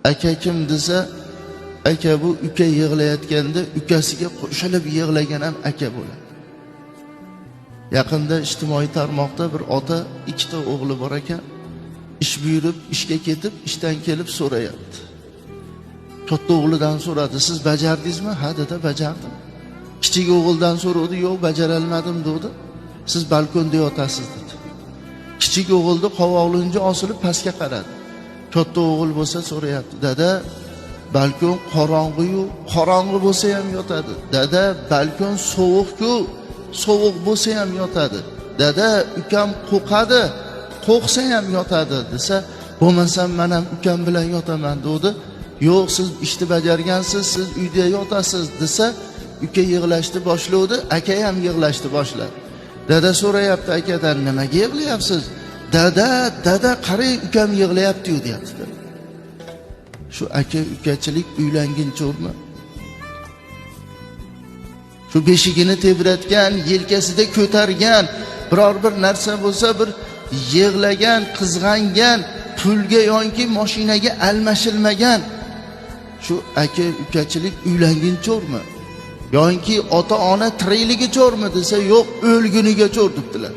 aka kim desa, aka bu uka yig'layotganda ukasiga qo'shilib yig'lagan ham aka bo'ladi. Yaqinda ijtimoiy tarmoqda bir ota ikkita o'g'li bor ekan, ish buyurib ishga ketib, ishdan kelib so'rayapti. Katta o'g'lidan so'radi, siz bajardingizmi? Ha dedi, bajardim. Kichik o'g'ildan so'radi, yo'q bajara olmadim dedi. Siz balkonda yotasiz dedi. Kichik o'g'ilni qovoqlunji osilib pastga qaradi. Katta o'g'il bo'lsa so'rayapti, dada balkon qorong'i-yu, qorong'i bo'lsa ham yotadi. Dada balkon sovuq-ku, sovuq bo'lsa ham yotadi. Dada ukam qo'qadi, qo'qsa ham yotadi desa, bo'lmasam men ham ukam bilan yotaman dedi. Yo'q, siz ishni bajargansiz, siz uyda yotasiz desa, uka yig'lashni boshladi, aka ham yig'lashni boshladi. Dada so'rayapti akadan, nimaga yig'layapsiz? Dada qarang, ukam yig'layapti-yu deyapti. Shu aka ukachilik uylanguncho'rmi? Shu beshigini tebratgan, yelkasida ko'targan, biror bir narsa bo'lsa bir yig'lagan, qizg'angan, pulga yoki mashinaga almashilmagan. Shu aka ukachilik uylanguncho'rmi? Yoki ota-ona tirikligi cho'rmi desa, yo'q, o'lguniga cho'r debdilar.